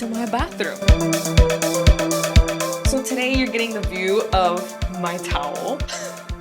to my bathroom. So today you're getting the view of my towel.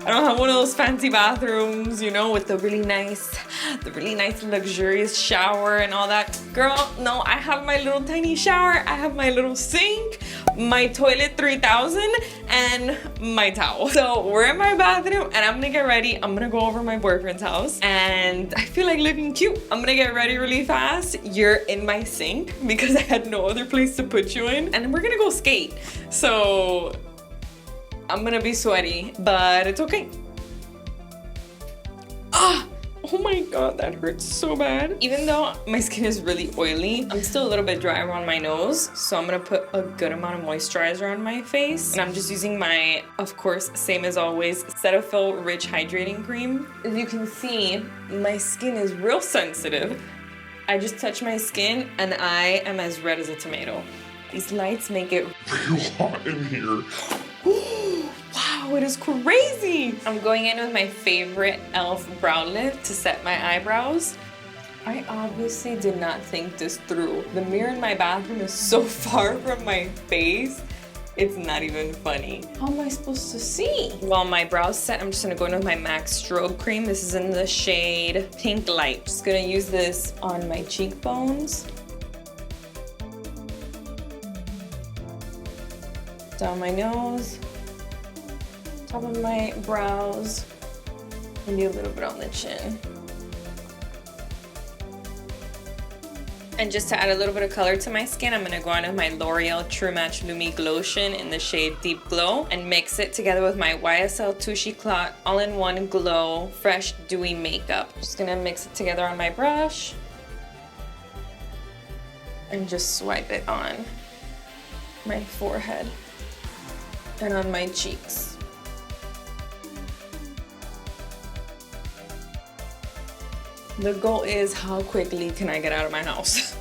I don't have one of those fancy bathrooms, you know, with the really nice luxurious shower and all that. Girl, no, I have my little tiny shower, I have my little sink, my toilet 3000, and my towel. So we're in my bathroom and I'm gonna get ready. I'm gonna go over my boyfriend's house and I feel like looking cute. I'm gonna get ready really fast. You're in my sink because I had no other place to put you in, and we're gonna go skate. So I'm gonna be sweaty, but it's okay. Oh my god, that hurts so bad. Even though my skin is really oily, I'm still a little bit dry around my nose, so I'm gonna put a good amount of moisturizer on my face. And I'm just using my, of course, same as always, Cetaphil Rich Hydrating Cream. As you can see, my skin is real sensitive. I just touch my skin and I am as red as a tomato. These lights make it real hot in here. Wow, it is crazy. I'm going in with my favorite e.l.f. brow lift to set my eyebrows. I obviously did not think this through. The mirror in my bathroom is so far from my face, it's not even funny. How am I supposed to see? While my brows set, I'm just gonna go in with my MAC Strobe cream. This is in the shade Pink Light. Just gonna use this on my cheekbones. Down my nose, top of my brows, maybe a little bit on the chin. And just to add a little bit of color to my skin, I'm gonna go on with my L'Oreal True Match Lumi Glotion in the shade Deep Glow and mix it together with my YSL Touche Éclat All-in-One Glow Fresh Dewy Makeup. Just gonna mix it together on my brush and just swipe it on my forehead and on my cheeks. The goal is how quickly can I get out of my house?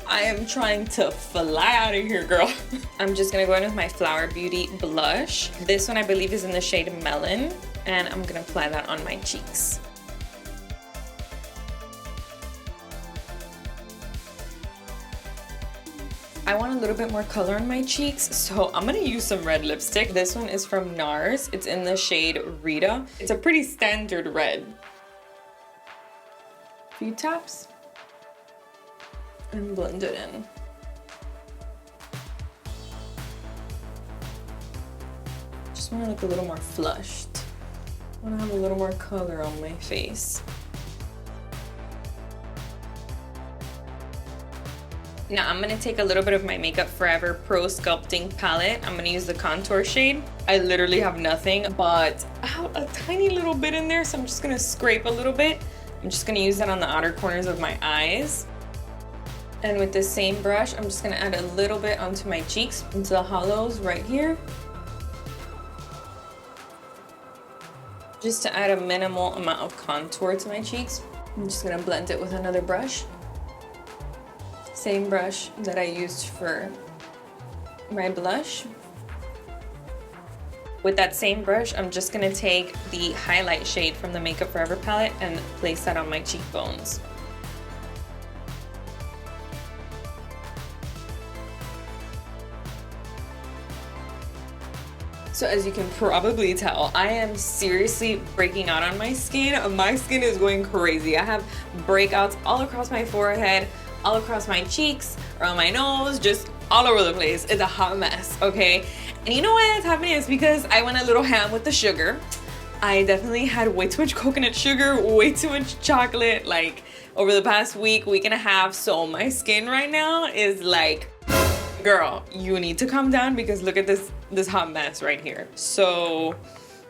I am trying to fly out of here, girl. I'm just gonna go in with my Flower Beauty blush. This one I believe is in the shade Melon, and I'm gonna apply that on my cheeks. I want a little bit more color on my cheeks, so I'm gonna use some red lipstick. This one is from Nars. It's in the shade Rita. It's a pretty standard red. Few taps and blend it in. Just want to look a little more flushed. I want to have a little more color on my face. Now I'm gonna take a little bit of my Makeup Forever Pro Sculpting palette. I'm gonna use the contour shade. I literally have nothing but a tiny little bit in there, so I'm just gonna scrape a little bit. I'm just gonna use that on the outer corners of my eyes. And with the same brush, I'm just gonna add a little bit onto my cheeks, into the hollows right here. Just to add a minimal amount of contour to my cheeks. I'm just gonna blend it with another brush. Same brush that I used for my blush. With that same brush, I'm just gonna take the highlight shade from the Makeup Forever palette and place that on my cheekbones. So as you can probably tell, I am seriously breaking out on my skin. My skin is going crazy. I have breakouts all across my forehead, all across my cheeks, around my nose, just all over the place. It's a hot mess, okay? And you know why that's happening? It's because I went a little ham with the sugar. I definitely had way too much coconut sugar, way too much chocolate, like over the past week and a half. So my skin right now is like, girl, you need to calm down because look at this hot mess right here. So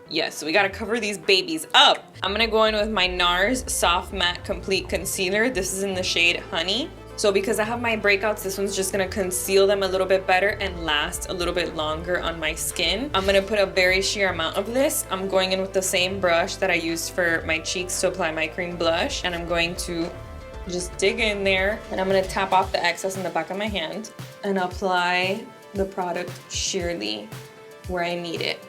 yes, we gotta cover these babies up. I'm gonna go in with my Nars Soft Matte Complete Concealer. This is in the shade Honey. So because I have my breakouts, this one's just gonna conceal them a little bit better and last a little bit longer on my skin. I'm gonna put a very sheer amount of this. I'm going in with the same brush that I used for my cheeks to apply my cream blush, and I'm going to just dig in there, and I'm gonna tap off the excess in the back of my hand and apply the product sheerly where I need it.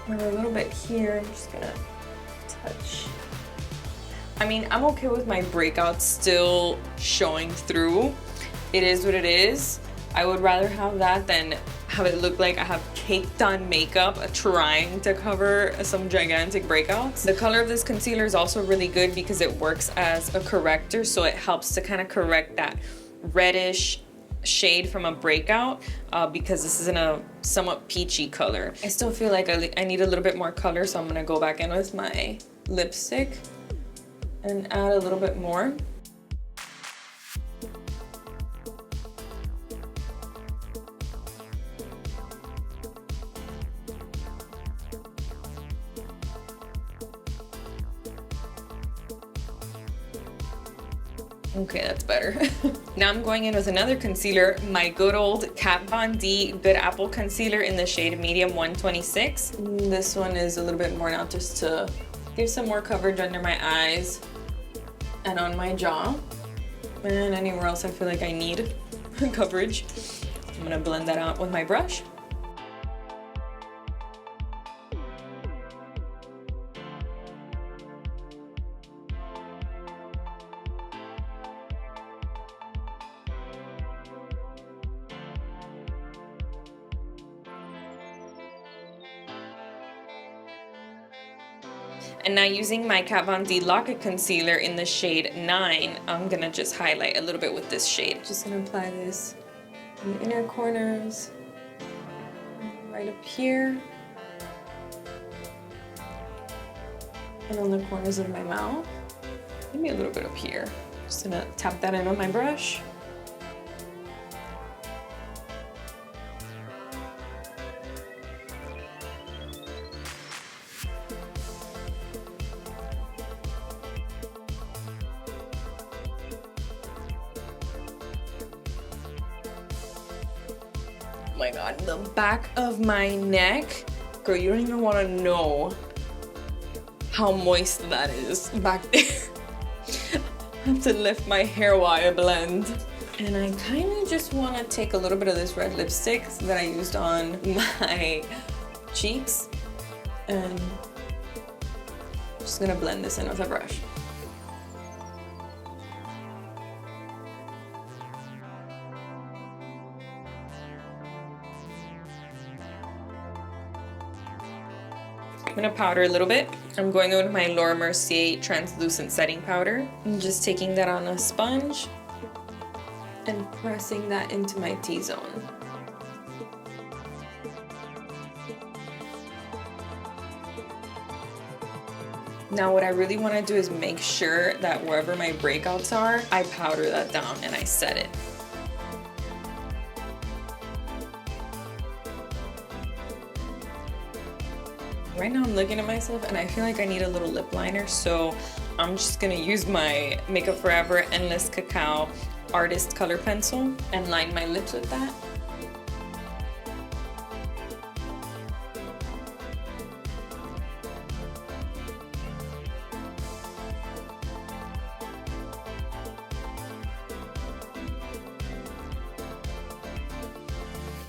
And a little bit here, I'm just gonna touch. I mean, I'm okay with my breakouts still showing through. It is what it is. I would rather have that than have it look like I have caked on makeup trying to cover some gigantic breakouts. The color of this concealer is also really good because it works as a corrector, so it helps to kind of correct that reddish shade from a breakout because this is in a somewhat peachy color. I still feel like I need a little bit more color, so I'm gonna go back in with my lipstick and add a little bit more. Okay, that's better. Now I'm going in with another concealer, my good old Kat Von D Good Apple Concealer in the shade medium 126. This one is a little bit more now just to give some more coverage under my eyes and on my jaw. And anywhere else I feel like I need coverage. I'm gonna blend that out with my brush. And now using my Kat Von D Lock-It Concealer in the shade 9, I'm gonna just highlight a little bit with this shade. Just gonna apply this in the inner corners, right up here, and on the corners of my mouth. Maybe a little bit up here. Just gonna tap that in on my brush. Oh my god, the back of my neck. Girl, you don't even want to know how moist that is back there. I have to lift my hair while I blend. And I kind of just want to take a little bit of this red lipstick that I used on my cheeks. And I'm just gonna blend this in with a brush. I'm gonna powder a little bit. I'm going in with my Laura Mercier translucent setting powder. I'm just taking that on a sponge and pressing that into my T-zone. Now what I really want to do is make sure that wherever my breakouts are, I powder that down and I set it. Right now I'm looking at myself and I feel like I need a little lip liner, so I'm just gonna use my Makeup Forever Endless Cacao Artist Color Pencil and line my lips with that.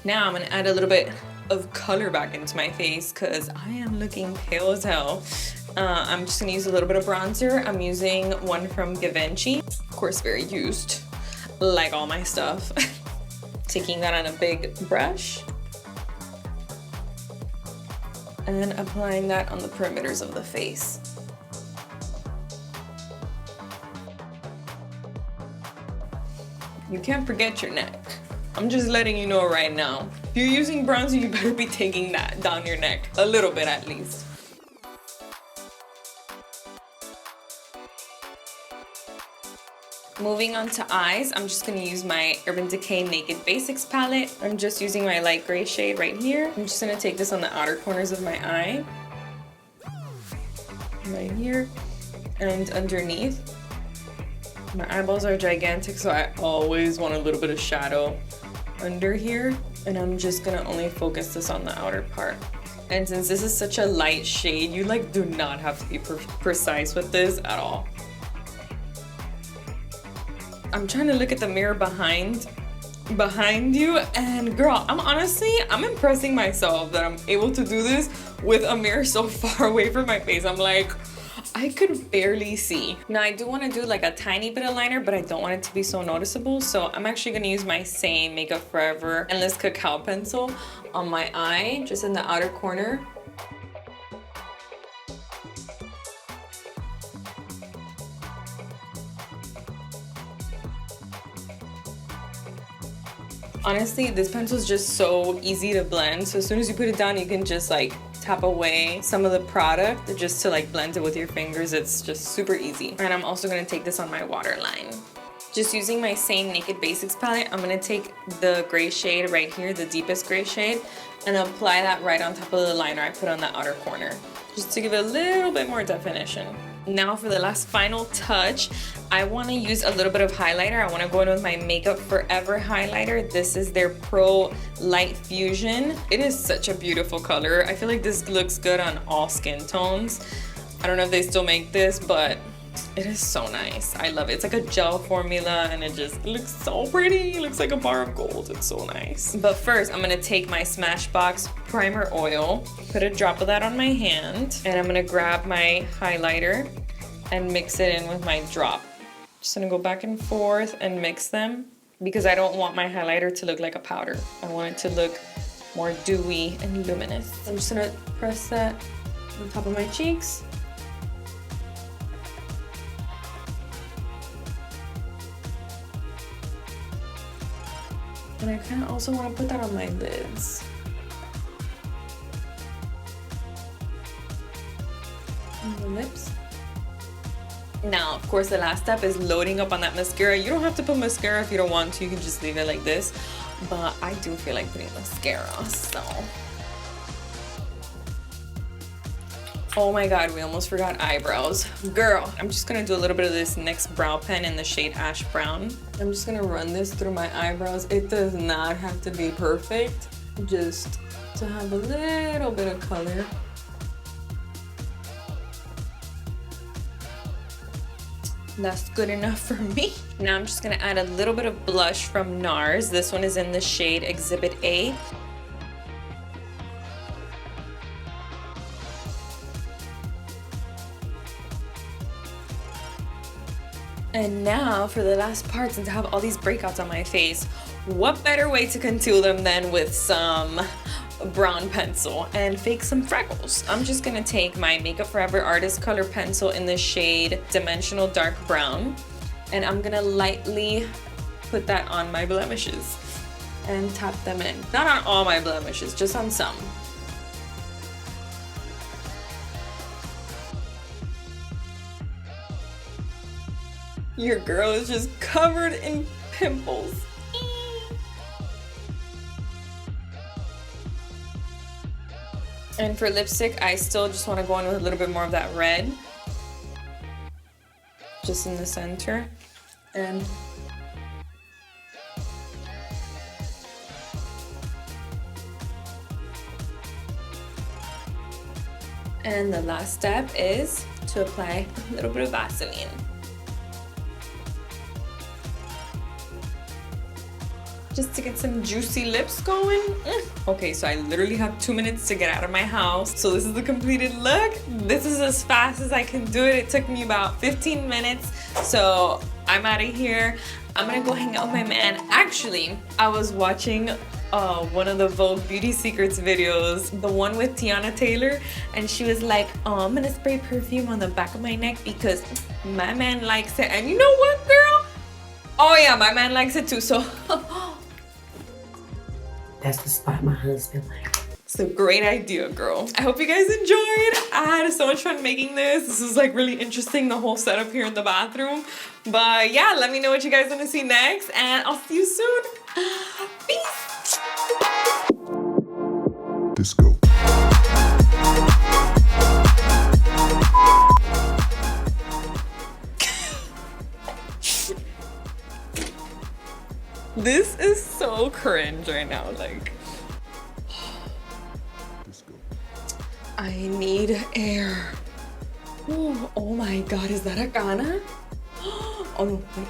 Now I'm gonna add a little bit of color back into my face because I am looking pale as hell. I'm just gonna use a little bit of bronzer. I'm using one from Givenchy. Of course, very used, like all my stuff. Taking that on a big brush and applying that on the perimeters of the face. You can't forget your neck. I'm just letting you know right now. If you're using bronzer, you better be taking that down your neck. A little bit at least. Moving on to eyes, I'm just gonna use my Urban Decay Naked Basics palette. I'm just using my light gray shade right here. I'm just gonna take this on the outer corners of my eye. Right here and underneath. My eyeballs are gigantic, so I always want a little bit of shadow under here, and I'm just gonna only focus this on the outer part. And since this is such a light shade, you like do not have to be precise with this at all. I'm trying to look at the mirror behind behind you. And girl, I'm impressing myself that I'm able to do this with a mirror so far away from my face. I'm like, I could barely see. Now I do want to do like a tiny bit of liner, but I don't want it to be so noticeable. So I'm actually going to use my same Makeup Forever Endless Cacao pencil on my eye, just in the outer corner. Honestly, this pencil is just so easy to blend. So as soon as you put it down, you can just like tap away some of the product just to like blend it with your fingers. It's just super easy. And I'm also gonna take this on my waterline. Just using my same Naked Basics palette, I'm gonna take the gray shade right here, the deepest gray shade, and apply that right on top of the liner I put on the outer corner, just to give it a little bit more definition. Now for the last final touch, I want to use a little bit of highlighter. I want to go in with my Makeup Forever highlighter. This is their Pro Light Fusion. It is such a beautiful color. I feel like this looks good on all skin tones. I don't know if they still make this, but it is so nice. I love it. It's like a gel formula and it looks so pretty. It looks like a bar of gold. It's so nice. But first, I'm gonna take my Smashbox primer oil, put a drop of that on my hand, and I'm gonna grab my highlighter and mix it in with my drop. Just gonna go back and forth and mix them because I don't want my highlighter to look like a powder. I want it to look more dewy and luminous. I'm just gonna press that on top of my cheeks. And I kind of also want to put that on my lids. And the lips. Now, of course, the last step is loading up on that mascara. You don't have to put mascara if you don't want to. You can just leave it like this. But I do feel like putting mascara, so. Oh my god, we almost forgot eyebrows. Girl, I'm just gonna do a little bit of this NYX brow pen in the shade Ash Brown. I'm just gonna run this through my eyebrows. It does not have to be perfect, just to have a little bit of color. That's good enough for me. Now I'm just gonna add a little bit of blush from Nars. This one is in the shade Exhibit A. And now for the last part, since I have all these breakouts on my face, what better way to conceal them than with some brown pencil and fake some freckles? I'm just gonna take my Makeup Forever Artist Color Pencil in the shade Dimensional Dark Brown, and I'm gonna lightly put that on my blemishes and tap them in. Not on all my blemishes, just on some. Your girl is just covered in pimples. And for lipstick, I still just want to go in with a little bit more of that red. Just in the center. And the last step is to apply a little bit of Vaseline. Just to get some juicy lips going. Okay, so I literally have 2 minutes to get out of my house. So this is the completed look. This is as fast as I can do it. It took me about 15 minutes. So I'm out of here. I'm gonna go hang out with my man. Actually, I was watching one of the Vogue Beauty Secrets videos, the one with Tiana Taylor, and she was like, oh, I'm gonna spray perfume on the back of my neck because my man likes it. And you know what, girl? Oh yeah, my man likes it too, so that's the spot my husband likes. It's a great idea, girl. I hope you guys enjoyed. I had so much fun making this. This is like really interesting, the whole setup here in the bathroom. But yeah, let me know what you guys want to see next, and I'll see you soon. Peace. Disco. This is so cringe right now, like. I need air. Oh my god, is that a Ghana? Oh no, wait.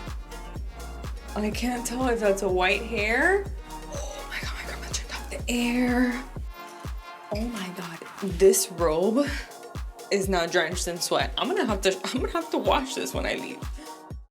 I can't tell if that's a white hair. Oh my god, my grandma turned off the air. Oh my god, this robe is now drenched in sweat. I'm gonna have to wash this when I leave.